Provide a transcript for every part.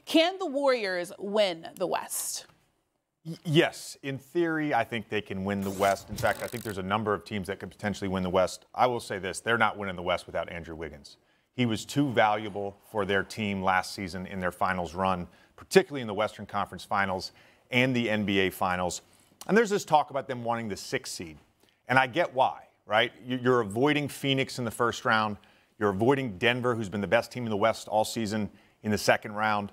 Can the Warriors win the West? Yes, in theory, I think they can win the West. In fact, I think there's a number of teams that could potentially win the West. I will say this, they're not winning the West without Andrew Wiggins. He was too valuable for their team last season in their finals run, particularly in the Western Conference Finals and the NBA Finals. And there's this talk about them wanting the 6th seed. And I get why, right? You're avoiding Phoenix in the first round. You're avoiding Denver, who's been the best team in the West all season, in the second round.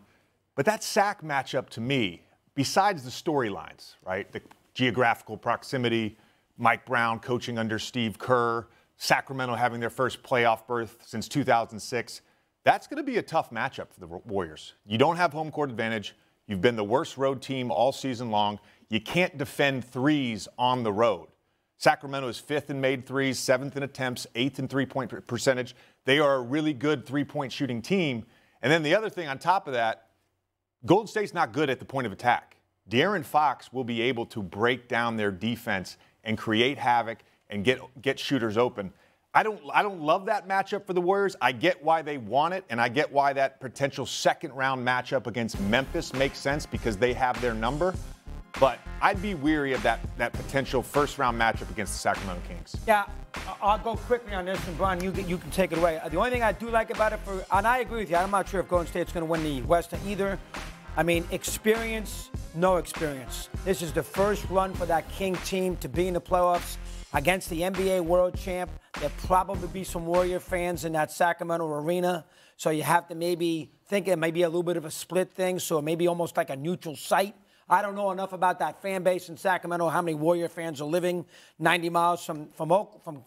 But that Sac matchup, to me, besides the storylines, right, the geographical proximity, Mike Brown coaching under Steve Kerr, Sacramento having their first playoff berth since 2006, that's going to be a tough matchup for the Warriors. You don't have home court advantage. You've been the worst road team all season long. You can't defend threes on the road. Sacramento is 5th in made threes, 7th in attempts, 8th in three-point percentage. They are a really good three-point shooting team. And then the other thing on top of that, Golden State's not good at the point of attack. De'Aaron Fox will be able to break down their defense and create havoc and get shooters open. I don't love that matchup for the Warriors. I get why they want it, and I get why that potential second-round matchup against Memphis makes sense because they have their number. But I'd be weary of that potential first-round matchup against the Sacramento Kings. Yeah, I'll go quickly on this, and Brian, you can take it away. The only thing I do like about it, and I agree with you, I'm not sure if Golden State's going to win the West either. I mean, experience, no experience. This is the first run for that King team to be in the playoffs against the NBA world champ. There'll probably be some Warrior fans in that Sacramento arena, so you have to maybe think it may be a little bit of a split thing, so maybe almost like a neutral site. I don't know enough about that fan base in Sacramento, how many Warrior fans are living 90 miles from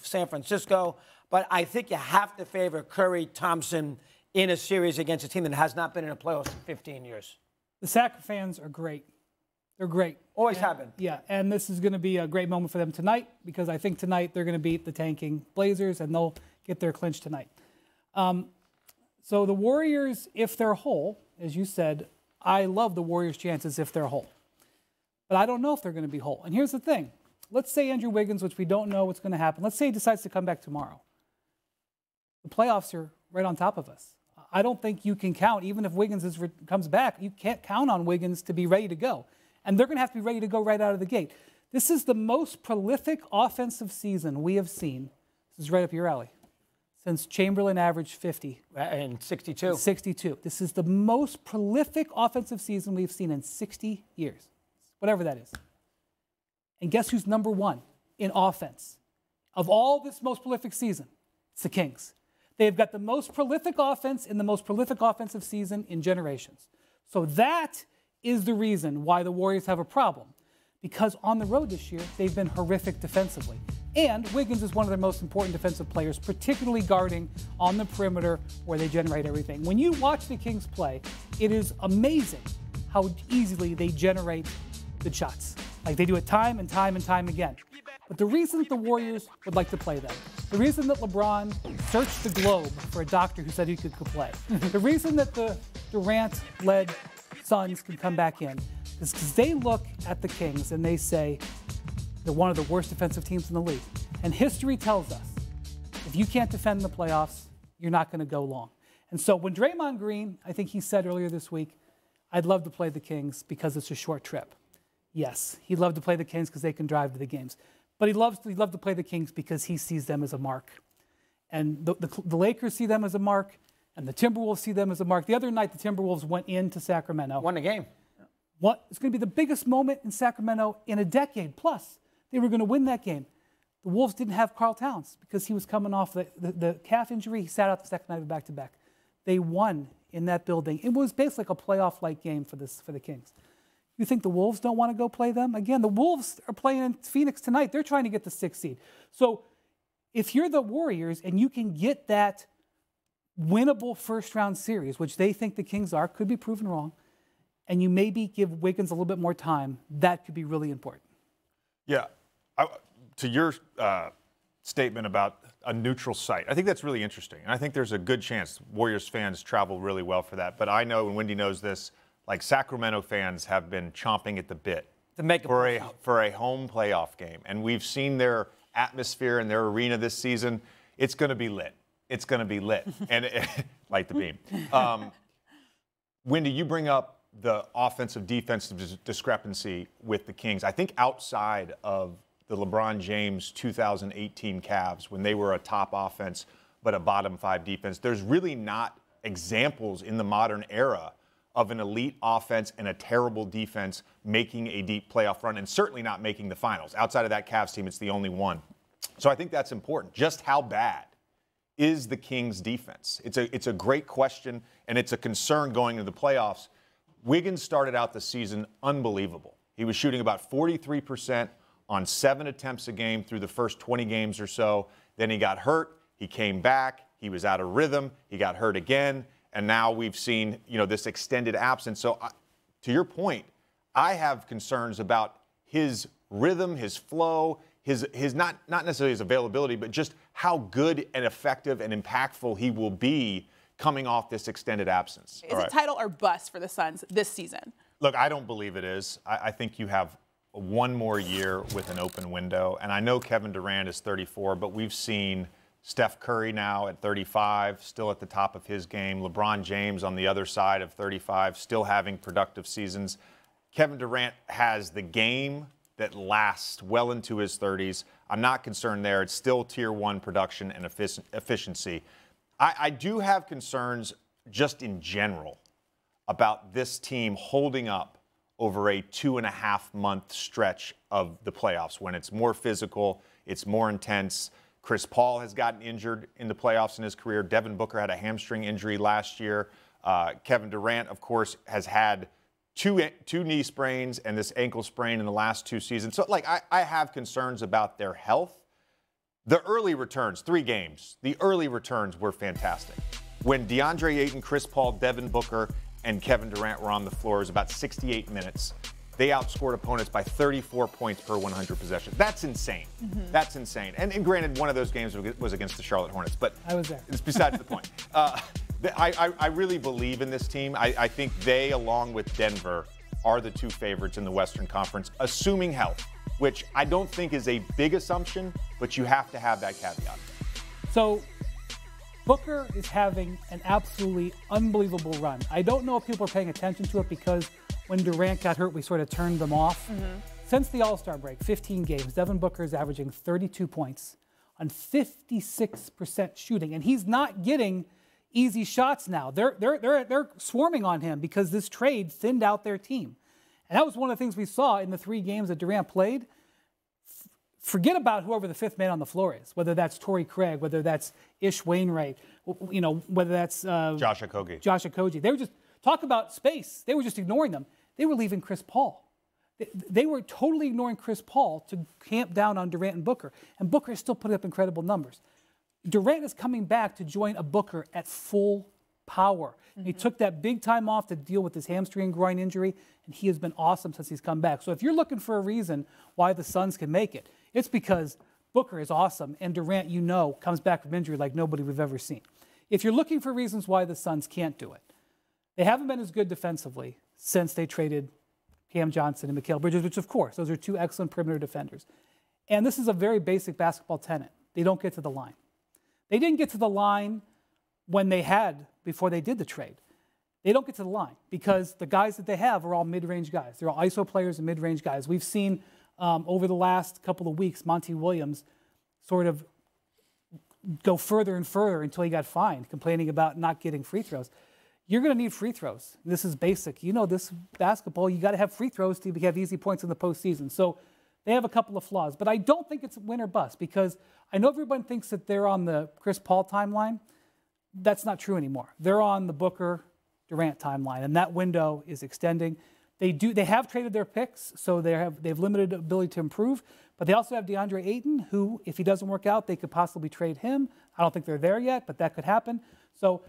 San Francisco, but I think you have to favor Curry Thompson in a series against a team that has not been in the playoffs in 15 years. The Sac fans are great. They're great. Always have been. Yeah, and this is going to be a great moment for them tonight because I think tonight they're going to beat the tanking Blazers and they'll get their clinch tonight. So the Warriors, if they're whole, as you said, I love the Warriors' chances if they're whole. But I don't know if they're going to be whole. And here's the thing. Let's say Andrew Wiggins, which we don't know what's going to happen, let's say he decides to come back tomorrow. The playoffs are right on top of us. I don't think you can count, even if Wiggins comes back, you can't count on Wiggins to be ready to go. And they're going to have to be ready to go right out of the gate. This is the most prolific offensive season we have seen. This is right up your alley. Since Chamberlain averaged 50. And 62. 62. This is the most prolific offensive season we've seen in 60 years. Whatever that is. And guess who's number one in offense? Of all this most prolific season, it's the Kings. They've got the most prolific offense in the most prolific offensive season in generations. So that is the reason why the Warriors have a problem. Because on the road this year, they've been horrific defensively. And Wiggins is one of their most important defensive players, particularly guarding on the perimeter where they generate everything. When you watch the Kings play, it is amazing how easily they generate the shots. Like they do it time and time and time again. But the reason that the Warriors would like to play them, the reason that LeBron searched the globe for a doctor who said he could play, the reason that the Durant-led Suns can come back in is because they look at the Kings and they say they're one of the worst defensive teams in the league. And history tells us if you can't defend the playoffs, you're not going to go long. And so when Draymond Green, I think he said earlier this week, I'd love to play the Kings because it's a short trip. Yes, he'd love to play the Kings because they can drive to the games. But he'd love to play the Kings because he sees them as a mark. And the Lakers see them as a mark, and the Timberwolves see them as a mark. The other night, the Timberwolves went into Sacramento. Won the game. It's going to be the biggest moment in Sacramento in a decade. Plus, they were going to win that game. The Wolves didn't have Karl Towns because he was coming off the calf injury. He sat out the second night of back-to-back. They won in that building. It was basically like a playoff-like game for the Kings. You think the Wolves don't want to go play them? Again, the Wolves are playing in Phoenix tonight. They're trying to get the 6th seed. So if you're the Warriors and you can get that winnable first-round series, which they think the Kings are, could be proven wrong, and you maybe give Wiggins a little bit more time, that could be really important. Yeah. To your statement about a neutral site, I think that's really interesting. And I think there's a good chance Warriors fans travel really well for that. But I know, and Wendy knows this, like Sacramento fans have been chomping at the bit for a home playoff game. And we've seen their atmosphere in their arena this season. It's going to be lit. It's going to be lit. And light the beam. Wendy, you bring up the offensive-defensive discrepancy with the Kings. I think outside of the LeBron James 2018 Cavs, when they were a top offense but a bottom-5 defense, there's really not examples in the modern era of an elite offense and a terrible defense making a deep playoff run, and certainly not making the finals. Outside of that Cavs team, it's the only one. So I think that's important. Just how bad is the Kings' defense? It's a great question, and it's a concern going into the playoffs. Wiggins started out the season unbelievable. He was shooting about 43% on 7 attempts a game through the first 20 games or so. Then he got hurt. He came back. He was out of rhythm. He got hurt again. And now we've seen, this extended absence. So to your point, I have concerns about his rhythm, his flow, his not necessarily his availability, but just how good and effective and impactful he will be coming off this extended absence. Is it title or bust for the Suns this season? Look, I don't believe it is. I think you have one more year with an open window. And I know Kevin Durant is 34, but we've seen Steph Curry now at 35, still at the top of his game. LeBron James on the other side of 35, still having productive seasons. Kevin Durant has the game that lasts well into his 30s. I'm not concerned there. It's still tier 1 production and efficiency. I do have concerns just in general about this team holding up over a 2.5-month stretch of the playoffs when it's more physical, it's more intense. Chris Paul has gotten injured in the playoffs in his career. Devin Booker had a hamstring injury last year. Kevin Durant, of course, has had two knee sprains and this ankle sprain in the last 2 seasons. So, I have concerns about their health. The early returns, 3 games, the early returns were fantastic. When DeAndre Ayton, Chris Paul, Devin Booker, and Kevin Durant were on the floor, it was about 68 minutes. They outscored opponents by 34 points per 100 possessions. That's insane. Mm-hmm. That's insane. And granted, one of those games was against the Charlotte Hornets, but I was there. It's besides the point. I really believe in this team. I think they, along with Denver, are the 2 favorites in the Western Conference, assuming health, which I don't think is a big assumption, but you have to have that caveat. So Booker is having an absolutely unbelievable run. I don't know if people are paying attention to it because when Durant got hurt, we sort of turned them off. Mm-hmm. Since the All-Star break, 15 games, Devin Booker is averaging 32 points on 56% shooting, and he's not getting easy shots now. They're swarming on him because this trade thinned out their team. And that was one of the things we saw in the 3 games that Durant played. Forget about whoever the 5th man on the floor is, whether that's Torrey Craig, whether that's Ish Wainwright, whether that's Josh Okogie. They were just talk about space. They were just ignoring them. They were leaving Chris Paul. They were totally ignoring Chris Paul to camp down on Durant and Booker. And Booker is still putting up incredible numbers. Durant is coming back to join a Booker at full power. Mm-hmm. He took that big time off to deal with his hamstring groin injury, and he has been awesome since he's come back. So if you're looking for a reason why the Suns can make it, it's because Booker is awesome, and Durant, comes back from injury like nobody we've ever seen. If you're looking for reasons why the Suns can't do it, they haven't been as good defensively since they traded Cam Johnson and Mikal Bridges, which, of course, those are 2 excellent perimeter defenders. And this is a very basic basketball tenet. They don't get to the line. They didn't get to the line when they had, before they did the trade. They don't get to the line because the guys that they have are all mid-range guys. They're all ISO players and mid-range guys. We've seen over the last couple of weeks, Monty Williams sort of go further and further until he got fined, complaining about not getting free throws. You're going to need free throws. This is basic. This basketball, you got to have free throws to have easy points in the postseason. So they have a couple of flaws. But I don't think it's win or bust because I know everyone thinks that they're on the Chris Paul timeline. That's not true anymore. They're on the Booker Durant timeline, and that window is extending. They have traded their picks, so they've limited ability to improve. But they also have DeAndre Ayton, who, if he doesn't work out, they could possibly trade him. I don't think they're there yet, but that could happen. So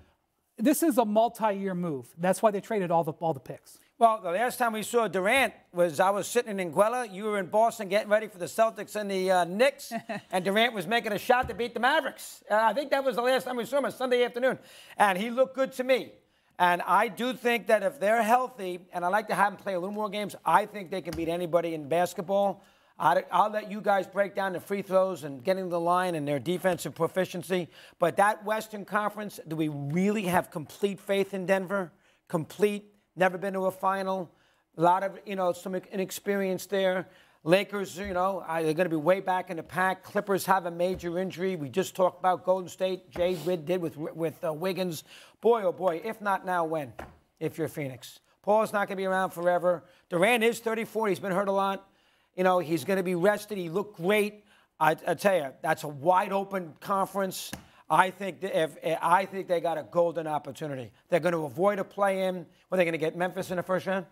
this is a multi-year move. That's why they traded all the picks. Well, the last time we saw Durant I was sitting in Guella. You were in Boston getting ready for the Celtics and the Knicks, and Durant was making a shot to beat the Mavericks. I think that was the last time we saw him, Sunday afternoon, and he looked good to me. And I do think that if they're healthy, and I like to have them play a little more games, I think they can beat anybody in basketball. I'll let you guys break down the free throws and getting to the line and their defensive proficiency. But that Western Conference, do we really have complete faith in Denver? complete, never been to a final. A lot of, some inexperience there. Lakers, they're going to be way back in the pack. Clippers have a major injury. We just talked about Golden State. Jay did with Wiggins. Boy, oh boy, if not now, when? If you're Phoenix. Paul's not going to be around forever. Durant is 34. He's been hurt a lot. He's going to be rested. He looked great. I tell you, that's a wide open conference. I think they got a golden opportunity. They're going to avoid a play-in. Are they going to get Memphis in the first round?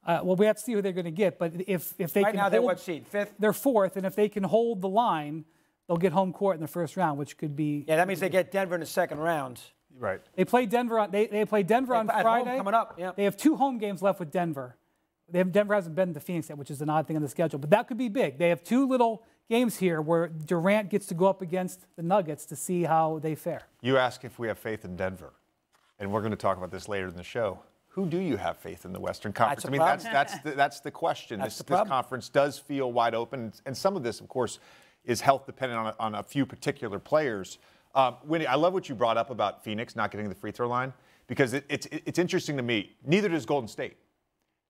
Well, we have to see who they're going to get. But if they right can now, hold, they're what seed? Fifth? They're fourth. And if they can hold the line, they'll get home court in the first round, which could be. Yeah, that means they get Denver in the second round. Right. They play Denver on. They play Denver on Friday. Home coming up. Yeah. They have 2 home games left with Denver. Denver hasn't been to Phoenix yet, which is an odd thing on the schedule. But that could be big. They have 2 little games here where Durant gets to go up against the Nuggets to see how they fare. You ask if we have faith in Denver, and we're going to talk about this later in the show. Who do you have faith in the Western Conference? That's the question. This conference does feel wide open, and some of this, of course, is health dependent on a few particular players. Winnie, I love what you brought up about Phoenix not getting the free throw line, because it's interesting to me. Neither does Golden State.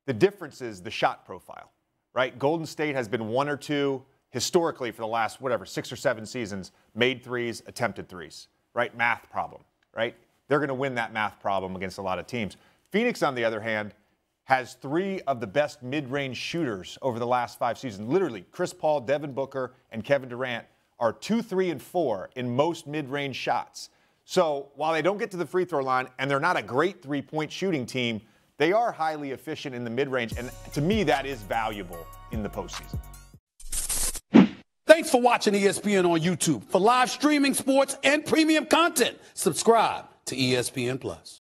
The difference is the shot profile, right? Golden State has been 1 or 2 historically for the last, 6 or 7 seasons, made threes, attempted threes, right? Math problem, right? They're going to win that math problem against a lot of teams. Phoenix, on the other hand, has 3 of the best mid-range shooters over the last 5 seasons. Literally, Chris Paul, Devin Booker, and Kevin Durant are 2, 3, and 4 in most mid-range shots. So while they don't get to the free throw line and they're not a great 3-point shooting team, they are highly efficient in the mid-range. And to me, that is valuable in the postseason. Thanks for watching ESPN on YouTube. For live streaming, sports, and premium content, subscribe to ESPN+.